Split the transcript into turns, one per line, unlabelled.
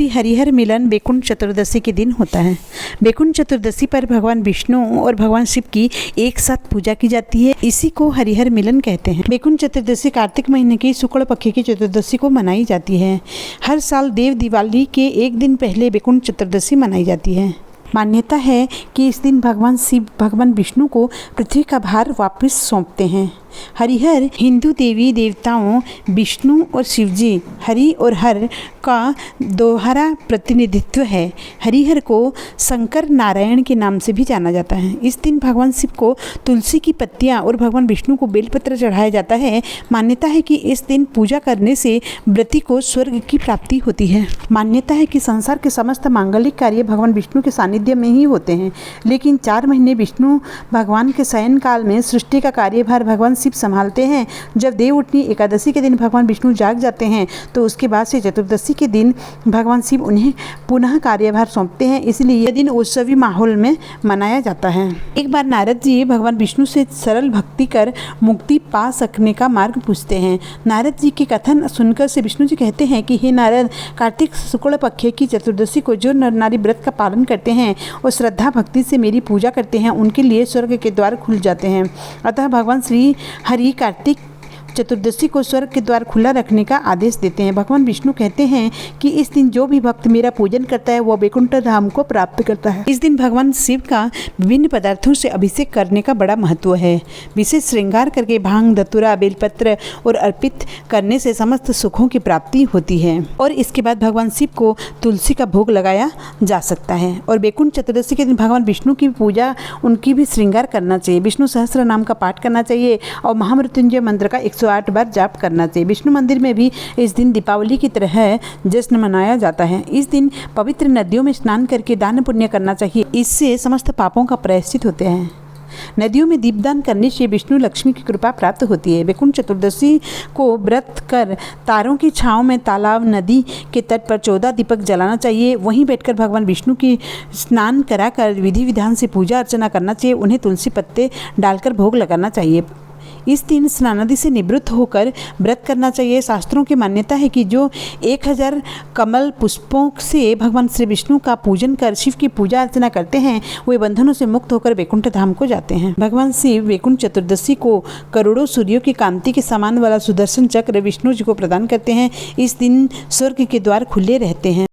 श्री हरिहर मिलन वैकुंठ चतुर्दशी के दिन होता है। वैकुंठ चतुर्दशी पर भगवान विष्णु और भगवान शिव की एक साथ पूजा की जाती है। इसी को हरिहर मिलन कहते हैं। वैकुंठ चतुर्दशी कार्तिक महीने की शुक्ल पक्ष की चतुर्दशी को मनाई जाती है। हर साल देव दिवाली के एक दिन पहले वैकुंठ चतुर्दशी मनाई जाती है। मान्यता है कि इस दिन भगवान शिव भगवान विष्णु को पृथ्वी का भार वापस सौंपते हैं। हरिहर हिंदू देवी देवताओं विष्णु और शिवजी हरि और हर का दोहरा प्रतिनिधित्व है। हरिहर को शंकर नारायण के नाम से भी जाना जाता है। इस दिन भगवान शिव को तुलसी की पत्तियां और भगवान विष्णु को बेलपत्र चढ़ाया जाता है। मान्यता है कि इस दिन पूजा करने से व्रती को स्वर्ग की प्राप्ति होती है। मान्यता है कि संसार के समस्त मांगलिक कार्य भगवान विष्णु के सानिध्य में ही होते हैं, लेकिन 4 महीने विष्णु भगवान के शयन काल में सृष्टि का कार्यभार भगवान शिव संभालते हैं। जब देवउठनी एकादशी के दिन भगवान विष्णु जाग जाते हैं तो उसके बाद से चतुर्दशी के दिन भगवान शिव उन्हें पुनः कार्यभार सौंपते हैं, इसलिए यह दिन उत्सवी माहौल में मनाया जाता है। एक बार नारद जी भगवान विष्णु से सरल भक्ति कर मुक्ति पा सकने का मार्ग पूछते हैं। नारद जी के कथन सुनकर से विष्णु जी कहते हैं कि हे नारद, कार्तिक शुक्ल पक्ष की चतुर्दशी को जो नर नारी व्रत का पालन करते हैं और श्रद्धा भक्ति से मेरी पूजा करते हैं, उनके लिए स्वर्ग के द्वार खुल जाते हैं। अतः भगवान श्री हरि कार्तिक चतुर्दशी को स्वर्ग के द्वार खुला रखने का आदेश देते हैं। भगवान विष्णु कहते हैं कि इस दिन जो भी भक्त मेरा पूजन करता है वह वैकुंठ धाम को प्राप्त करता है। इस दिन भगवान शिव का विभिन्न पदार्थों से अभिषेक करने का बड़ा महत्व है। विशेष श्रृंगार करके भांग, धतूरा, बेलपत्र और अर्पित करने से समस्त सुखों की प्राप्ति होती है। और इसके बाद भगवान शिव को तुलसी का भोग लगाया जा सकता है। और वैकुंठ चतुर्दशी के दिन भगवान विष्णु की पूजा, उनकी भी श्रृंगार करना चाहिए। विष्णु सहस्त्र नाम का पाठ करना चाहिए और महामृत्युंजय मंत्र का 108 बार जाप करना चाहिए। विष्णु मंदिर में भी इस दिन दीपावली की तरह जश्न मनाया जाता है। इस दिन पवित्र नदियों में स्नान करके दान पुण्य करना चाहिए। इससे समस्त पापों का प्रायश्चित होते हैं। नदियों में दीपदान करने से विष्णु लक्ष्मी की कृपा प्राप्त होती है। वैकुंठ चतुर्दशी को व्रत कर तारों की छांव में तालाब, नदी के तट पर 14 दीपक जलाना चाहिए। वहीं बैठकर भगवान विष्णु की स्नान कराकर विधि विधान से पूजा अर्चना करना चाहिए। उन्हें तुलसी पत्ते डालकर भोग लगाना चाहिए। इस दिन स्नानादि से निवृत्त होकर व्रत करना चाहिए। शास्त्रों की मान्यता है कि जो 1000 कमल पुष्पों से भगवान श्री विष्णु का पूजन कर शिव की पूजा अर्चना करते हैं, वे बंधनों से मुक्त होकर वैकुंठ धाम को जाते हैं। भगवान शिव वैकुंठ चतुर्दशी को करोड़ों सूर्यों की कांति के समान वाला सुदर्शन चक्र विष्णु जी को प्रदान करते हैं। इस दिन स्वर्ग के द्वार खुले रहते हैं।